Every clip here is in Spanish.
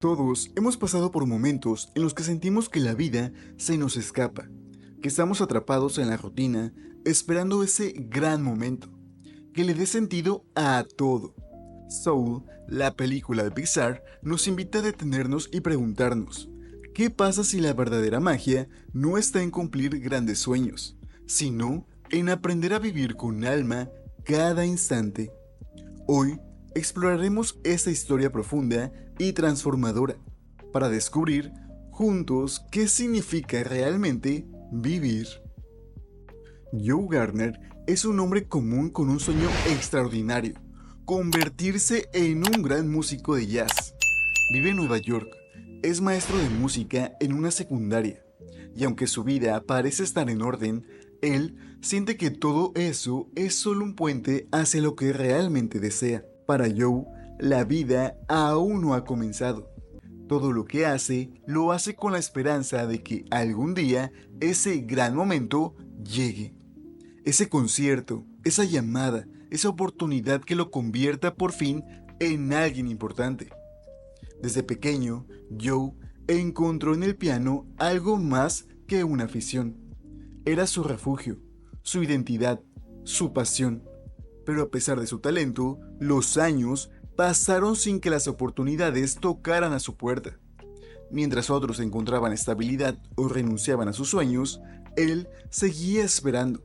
Todos hemos pasado por momentos en los que sentimos que la vida se nos escapa, que estamos atrapados en la rutina, esperando ese gran momento, que le dé sentido a todo. Soul, la película de Pixar, nos invita a detenernos y preguntarnos, ¿qué pasa si la verdadera magia no está en cumplir grandes sueños, sino en aprender a vivir con alma cada instante? Hoy exploraremos esta historia profunda y transformadora para descubrir juntos qué significa realmente vivir. Joe Gardner es un hombre común con un sueño extraordinario, convertirse en un gran músico de jazz. Vive en Nueva York, es maestro de música en una secundaria, y aunque su vida parece estar en orden, él siente que todo eso es solo un puente hacia lo que realmente desea. Para Joe, la vida aún no ha comenzado. Todo lo que hace, lo hace con la esperanza de que algún día ese gran momento llegue. Ese concierto, esa llamada, esa oportunidad que lo convierta por fin en alguien importante. Desde pequeño, Joe encontró en el piano algo más que una afición. Era su refugio, su identidad, su pasión. Pero a pesar de su talento, los años pasaron sin que las oportunidades tocaran a su puerta. Mientras otros encontraban estabilidad o renunciaban a sus sueños, él seguía esperando.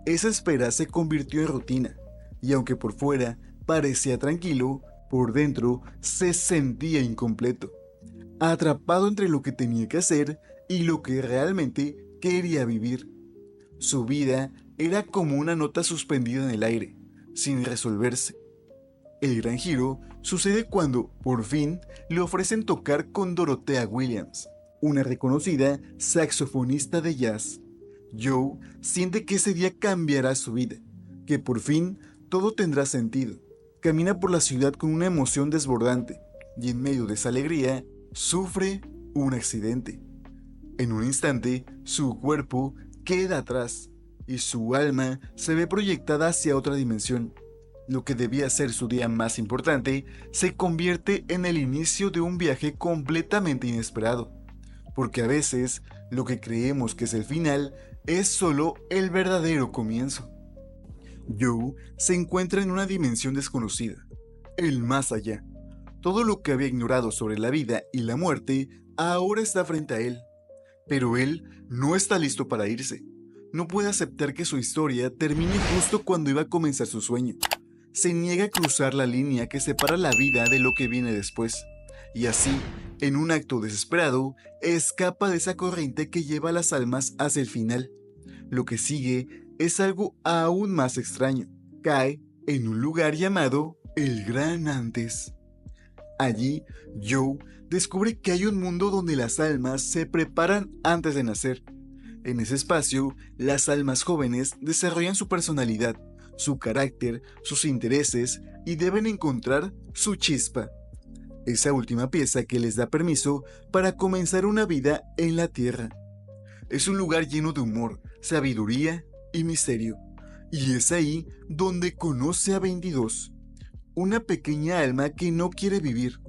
Esa espera se convirtió en rutina, y aunque por fuera parecía tranquilo, por dentro se sentía incompleto, atrapado entre lo que tenía que hacer y lo que realmente quería vivir. Su vida era como una nota suspendida en el aire, sin resolverse. El gran giro sucede cuando, por fin, le ofrecen tocar con Dorothea Williams, una reconocida saxofonista de jazz. Joe siente que ese día cambiará su vida, que por fin todo tendrá sentido. Camina por la ciudad con una emoción desbordante y en medio de esa alegría sufre un accidente. En un instante, su cuerpo queda atrás y su alma se ve proyectada hacia otra dimensión. Lo que debía ser su día más importante se convierte en el inicio de un viaje completamente inesperado, porque a veces lo que creemos que es el final es solo el verdadero comienzo. Joe se encuentra en una dimensión desconocida, el más allá. Todo lo que había ignorado sobre la vida y la muerte ahora está frente a él. Pero él no está listo para irse. No puede aceptar que su historia termine justo cuando iba a comenzar su sueño. Se niega a cruzar la línea que separa la vida de lo que viene después. Y así, en un acto desesperado, escapa de esa corriente que lleva a las almas hacia el final. Lo que sigue es algo aún más extraño. Cae en un lugar llamado el Gran Antes. Allí, Joe descubre que hay un mundo donde las almas se preparan antes de nacer. En ese espacio, las almas jóvenes desarrollan su personalidad, su carácter, sus intereses y deben encontrar su chispa, esa última pieza que les da permiso para comenzar una vida en la Tierra. Es un lugar lleno de humor, sabiduría y misterio, y es ahí donde conoce a 22, una pequeña alma que no quiere vivir.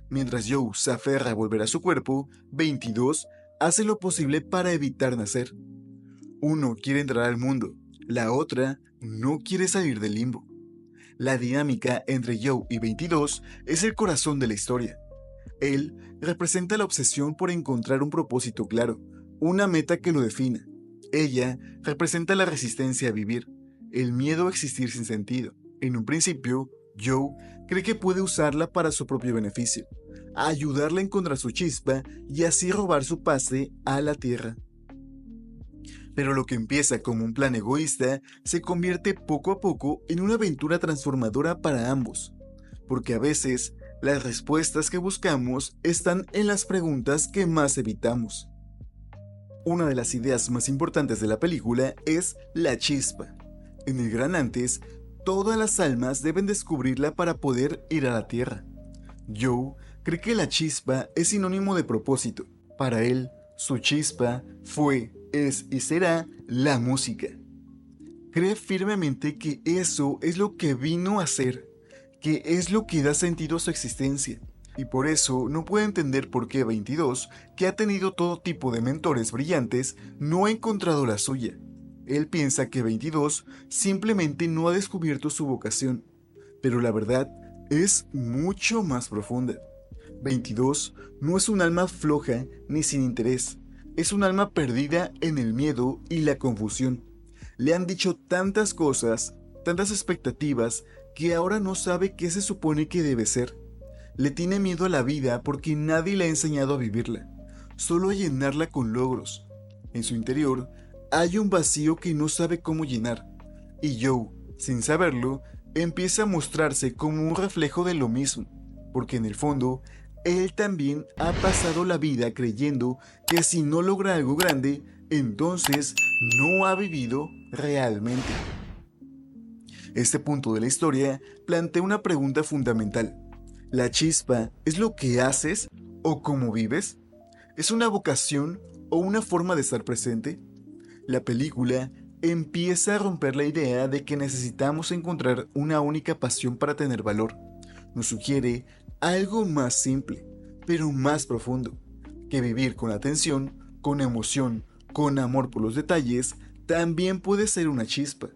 Mientras Joe se aferra a volver a su cuerpo, 22 hace lo posible para evitar nacer. Uno quiere entrar al mundo, la otra no quiere salir del limbo. La dinámica entre Joe y 22 es el corazón de la historia. Él representa la obsesión por encontrar un propósito claro, una meta que lo defina. Ella representa la resistencia a vivir, el miedo a existir sin sentido. En un principio, Joe cree que puede usarla para su propio beneficio, a ayudarla a encontrar su chispa y así robar su pase a la Tierra. Pero lo que empieza como un plan egoísta se convierte poco a poco en una aventura transformadora para ambos, porque a veces las respuestas que buscamos están en las preguntas que más evitamos. Una de las ideas más importantes de la película es la chispa. En el Gran Antes, todas las almas deben descubrirla para poder ir a la Tierra. Joe cree que la chispa es sinónimo de propósito. Para él, su chispa fue, es y será la música. Cree firmemente que eso es lo que vino a ser, que es lo que da sentido a su existencia, Y por eso no puede entender por qué 22, que ha tenido todo tipo de mentores brillantes, no ha encontrado la suya. Él piensa que 22 simplemente no ha descubierto su vocación, pero la verdad es mucho más profunda. 22 no es un alma floja ni sin interés, es un alma perdida en el miedo y la confusión. Le han dicho tantas cosas, tantas expectativas, que ahora no sabe qué se supone que debe ser. Le tiene miedo a la vida porque nadie le ha enseñado a vivirla, solo a llenarla con logros. En su interior hay un vacío que no sabe cómo llenar, y Joe, sin saberlo, empieza a mostrarse como un reflejo de lo mismo, porque en el fondo, él también ha pasado la vida creyendo que si no logra algo grande, entonces no ha vivido realmente. Este punto de la historia plantea una pregunta fundamental. ¿La chispa es lo que haces o cómo vives? ¿Es una vocación o una forma de estar presente? La película empieza a romper la idea de que necesitamos encontrar una única pasión para tener valor. Nos sugiere algo más simple, pero más profundo, que vivir con atención, con emoción, con amor por los detalles, también puede ser una chispa.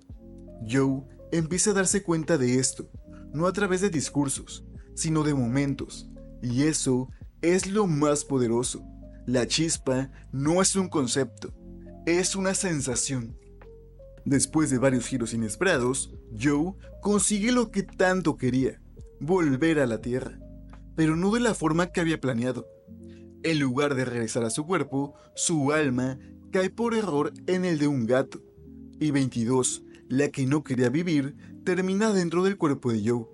Joe empieza a darse cuenta de esto, no a través de discursos, sino de momentos, y eso es lo más poderoso. La chispa no es un concepto, es una sensación. Después de varios giros inesperados, Joe consigue lo que tanto quería, volver a la Tierra, pero no de la forma que había planeado. En lugar de regresar a su cuerpo, su alma cae por error en el de un gato, y 22, la que no quería vivir, termina dentro del cuerpo de Joe.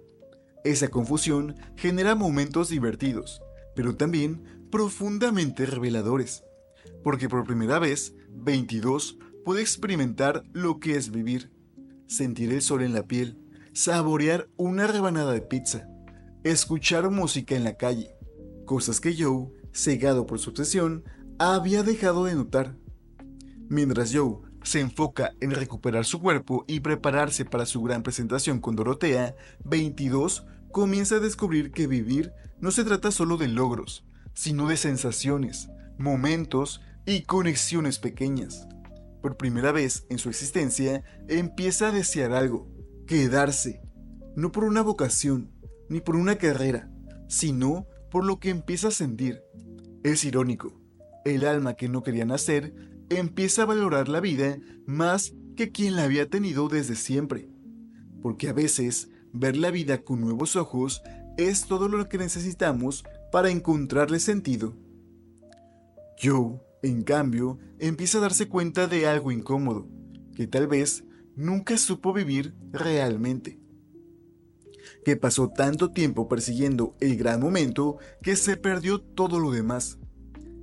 Esa confusión genera momentos divertidos, pero también profundamente reveladores, porque por primera vez, 22 puede experimentar lo que es vivir, sentir el sol en la piel, saborear una rebanada de pizza, escuchar música en la calle, cosas que Joe, cegado por su obsesión, había dejado de notar. Mientras Joe se enfoca en recuperar su cuerpo y prepararse para su gran presentación con Dorotea, 22 comienza a descubrir que vivir no se trata solo de logros, sino de sensaciones, momentos y conexiones pequeñas. Por primera vez en su existencia, empieza a desear algo, quedarse, no por una vocación, ni por una carrera, sino por lo que empieza a sentir. Es irónico, el alma que no quería nacer empieza a valorar la vida más que quien la había tenido desde siempre, porque a veces ver la vida con nuevos ojos es todo lo que necesitamos para encontrarle sentido. Joe, en cambio, empieza a darse cuenta de algo incómodo, que tal vez nunca supo vivir realmente. Que pasó tanto tiempo persiguiendo el gran momento que se perdió todo lo demás.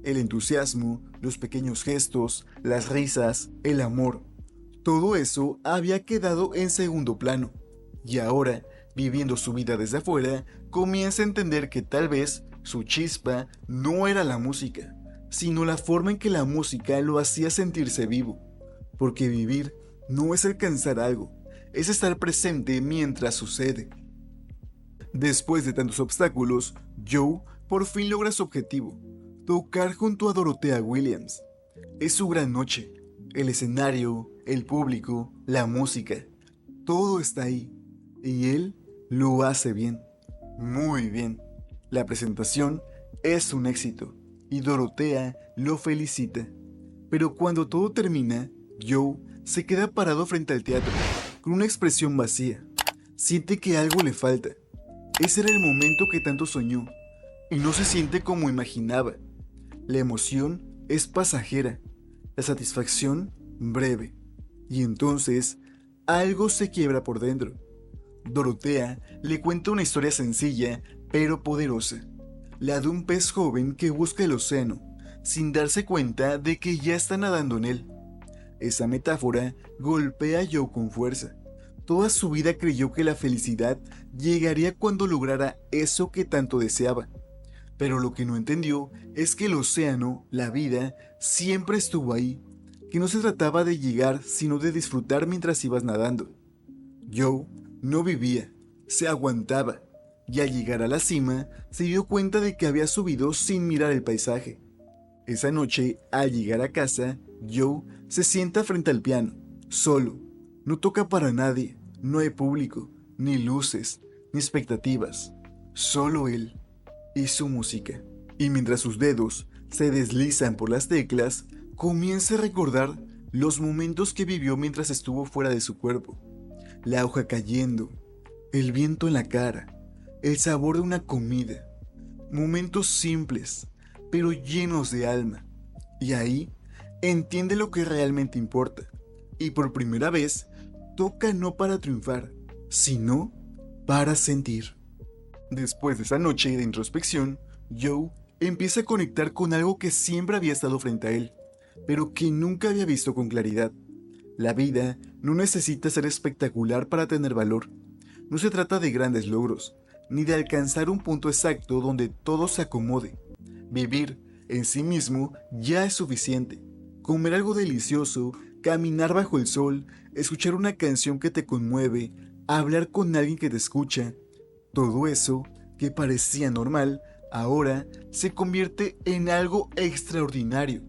El entusiasmo, los pequeños gestos, las risas, el amor. Todo eso había quedado en segundo plano. Y ahora, viviendo su vida desde afuera, comienza a entender que tal vez su chispa no era la música, sino la forma en que la música lo hacía sentirse vivo. Porque vivir no es alcanzar algo, es estar presente mientras sucede. Después de tantos obstáculos, Joe por fin logra su objetivo, tocar junto a Dorotea Williams. Es su gran noche, el escenario, el público, la música, todo está ahí, y él lo hace bien, muy bien. La presentación es un éxito, y Dorotea lo felicita. Pero cuando todo termina, Joe se queda parado frente al teatro, con una expresión vacía. Siente que algo le falta. Ese era el momento que tanto soñó, y no se siente como imaginaba. La emoción es pasajera, la satisfacción breve, y entonces algo se quiebra por dentro. Dorotea le cuenta una historia sencilla, pero poderosa, la de un pez joven que busca el océano, sin darse cuenta de que ya está nadando en él. Esa metáfora golpea a Joe con fuerza. Toda su vida creyó que la felicidad llegaría cuando lograra eso que tanto deseaba. Pero lo que no entendió es que el océano, la vida, siempre estuvo ahí, que no se trataba de llegar sino de disfrutar mientras ibas nadando. Joe no vivía, se aguantaba, y al llegar a la cima se dio cuenta de que había subido sin mirar el paisaje. Esa noche, al llegar a casa, Joe se sienta frente al piano, solo. No toca para nadie, no hay público, ni luces, ni expectativas. Solo él y su música. Y mientras sus dedos se deslizan por las teclas, comienza a recordar los momentos que vivió mientras estuvo fuera de su cuerpo. La hoja cayendo, el viento en la cara, el sabor de una comida. Momentos simples, pero llenos de alma. Y ahí entiende lo que realmente importa. Y por primera vez, toca no para triunfar, sino para sentir. Después de esa noche de introspección, Joe empieza a conectar con algo que siempre había estado frente a él, pero que nunca había visto con claridad. La vida no necesita ser espectacular para tener valor. No se trata de grandes logros, ni de alcanzar un punto exacto donde todo se acomode. Vivir en sí mismo ya es suficiente. Comer algo delicioso, caminar bajo el sol, escuchar una canción que te conmueve, hablar con alguien que te escucha, todo eso que parecía normal, ahora se convierte en algo extraordinario.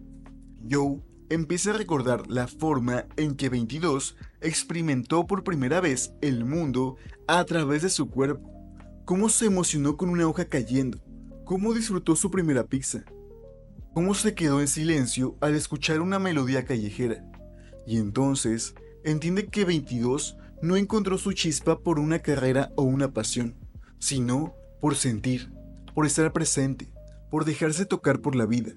Joe empieza a recordar la forma en que 22 experimentó por primera vez el mundo a través de su cuerpo, cómo se emocionó con una hoja cayendo, cómo disfrutó su primera pizza, cómo se quedó en silencio al escuchar una melodía callejera. Y entonces entiende que 22 no encontró su chispa por una carrera o una pasión, sino por sentir, por estar presente, por dejarse tocar por la vida.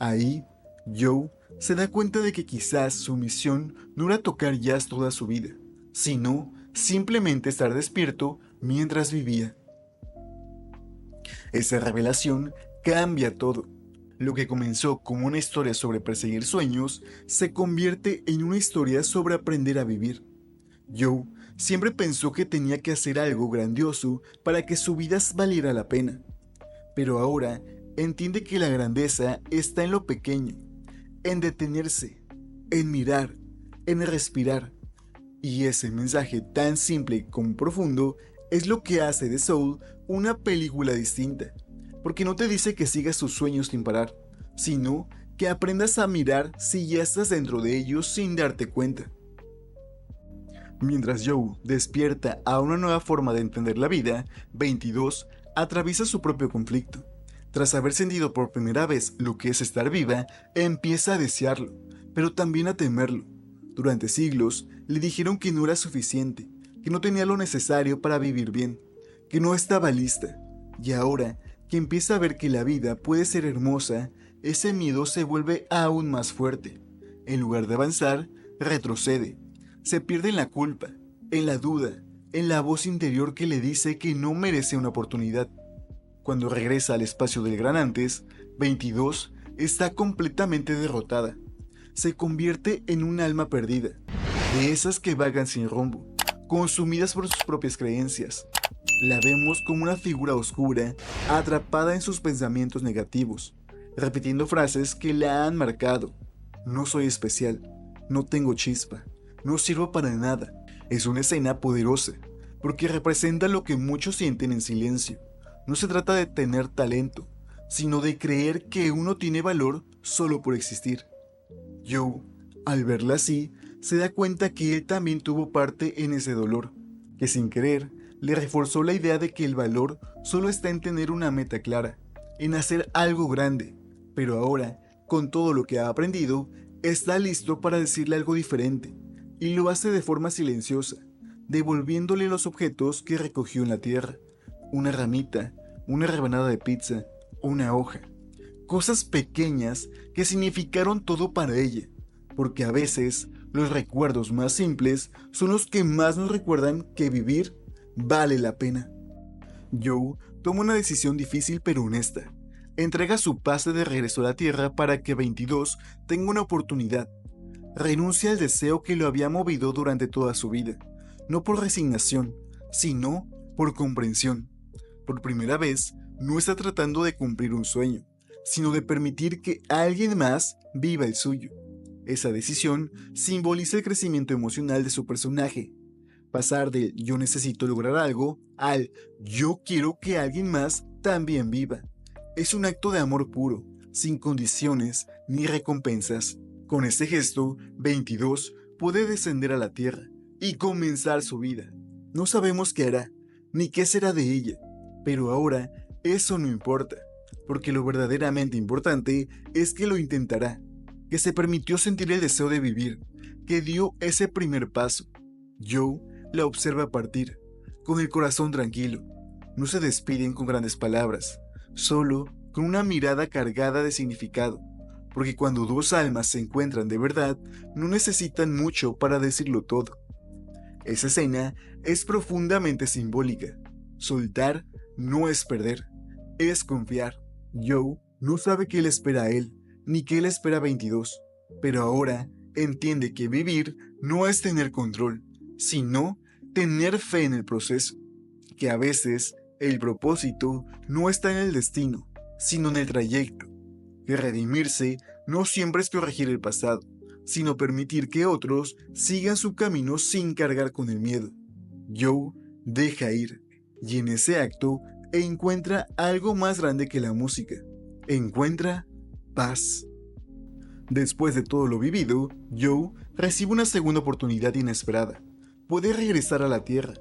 Ahí, Joe se da cuenta de que quizás su misión no era tocar jazz toda su vida, sino simplemente estar despierto mientras vivía. Esa revelación cambia todo. Lo que comenzó como una historia sobre perseguir sueños se convierte en una historia sobre aprender a vivir. Joe siempre pensó que tenía que hacer algo grandioso para que su vida valiera la pena, pero ahora entiende que la grandeza está en lo pequeño, en detenerse, en mirar, en respirar. Y ese mensaje tan simple como profundo es lo que hace de Soul una película distinta, porque no te dice que sigas tus sueños sin parar, sino que aprendas a mirar si ya estás dentro de ellos sin darte cuenta. Mientras Joe despierta a una nueva forma de entender la vida, 22 atraviesa su propio conflicto. Tras haber sentido por primera vez lo que es estar viva, empieza a desearlo, pero también a temerlo. Durante siglos le dijeron que no era suficiente, que no tenía lo necesario para vivir bien, que no estaba lista. Y ahora que empieza a ver que la vida puede ser hermosa, ese miedo se vuelve aún más fuerte. En lugar de avanzar, retrocede. Se pierde en la culpa, en la duda, en la voz interior que le dice que no merece una oportunidad. Cuando regresa al espacio del gran antes, 22 está completamente derrotada. Se convierte en un alma perdida, de esas que vagan sin rumbo, consumidas por sus propias creencias. La vemos como una figura oscura, atrapada en sus pensamientos negativos, repitiendo frases que la han marcado. No soy especial, no tengo chispa, no sirvo para nada. Es una escena poderosa, porque representa lo que muchos sienten en silencio. No se trata de tener talento, sino de creer que uno tiene valor solo por existir. Joe, al verla así, se da cuenta que él también tuvo parte en ese dolor, que sin querer le reforzó la idea de que el valor solo está en tener una meta clara, en hacer algo grande, pero ahora, con todo lo que ha aprendido, está listo para decirle algo diferente, y lo hace de forma silenciosa, devolviéndole los objetos que recogió en la tierra, una ramita, una rebanada de pizza, una hoja. Cosas pequeñas que significaron todo para ella, porque a veces los recuerdos más simples son los que más nos recuerdan que vivir vale la pena. Joe toma una decisión difícil pero honesta. Entrega su pase de regreso a la Tierra para que 22 tenga una oportunidad. Renuncia al deseo que lo había movido durante toda su vida, no por resignación, sino por comprensión. Por primera vez, no está tratando de cumplir un sueño, sino de permitir que alguien más viva el suyo. Esa decisión simboliza el crecimiento emocional de su personaje. Pasar del yo necesito lograr algo al yo quiero que alguien más también viva. Es un acto de amor puro, sin condiciones ni recompensas. Con este gesto, 22 puede descender a la tierra y comenzar su vida. No sabemos qué hará, ni qué será de ella, pero ahora eso no importa, porque lo verdaderamente importante es que lo intentará, que se permitió sentir el deseo de vivir, que dio ese primer paso. Joe la observa partir, con el corazón tranquilo. No se despiden con grandes palabras, solo con una mirada cargada de significado, porque cuando dos almas se encuentran de verdad, no necesitan mucho para decirlo todo. Esa escena es profundamente simbólica. Soltar no es perder, es confiar. Joe no sabe qué le espera a él, ni qué le espera a 22, pero ahora entiende que vivir no es tener control, sino tener fe en el proceso, que a veces el propósito no está en el destino, sino en el trayecto, que redimirse no siempre es corregir el pasado, sino permitir que otros sigan su camino sin cargar con el miedo. Joe deja ir, y en ese acto encuentra algo más grande que la música. Encuentra paz. Después de todo lo vivido, Joe recibe una segunda oportunidad inesperada. Puede regresar a la Tierra,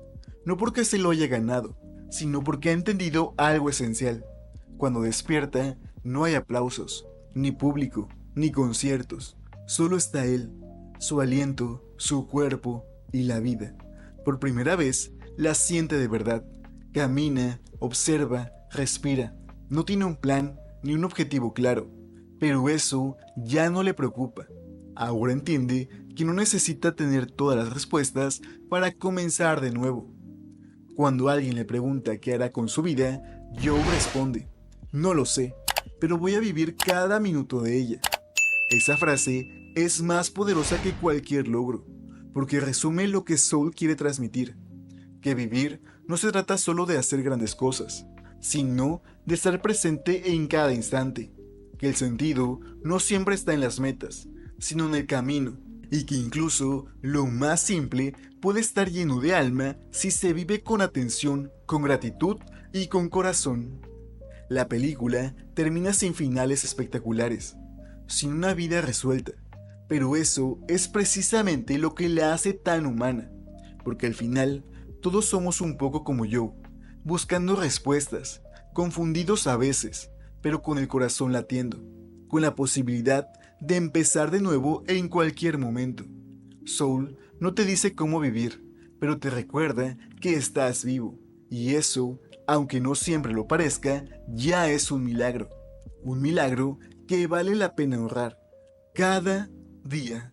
no porque se lo haya ganado, sino porque ha entendido algo esencial. Cuando despierta, no hay aplausos, ni público, ni conciertos. Solo está él, su aliento, su cuerpo y la vida. Por primera vez, la siente de verdad. Camina, observa, respira. No tiene un plan ni un objetivo claro, pero eso ya no le preocupa. Ahora entiende que no necesita tener todas las respuestas para comenzar de nuevo. Cuando alguien le pregunta qué hará con su vida, Joe responde, no lo sé, pero voy a vivir cada minuto de ella. Esa frase es más poderosa que cualquier logro, porque resume lo que Soul quiere transmitir, que vivir no se trata solo de hacer grandes cosas, sino de estar presente en cada instante, que el sentido no siempre está en las metas, sino en el camino, y que incluso lo más simple puede estar lleno de alma si se vive con atención, con gratitud y con corazón. La película termina sin finales espectaculares, sin una vida resuelta, pero eso es precisamente lo que la hace tan humana, porque al final todos somos un poco como yo, buscando respuestas, confundidos a veces, pero con el corazón latiendo, con la posibilidad de empezar de nuevo en cualquier momento. Soul no te dice cómo vivir, pero te recuerda que estás vivo, y eso, aunque no siempre lo parezca, ya es un milagro que vale la pena honrar cada día.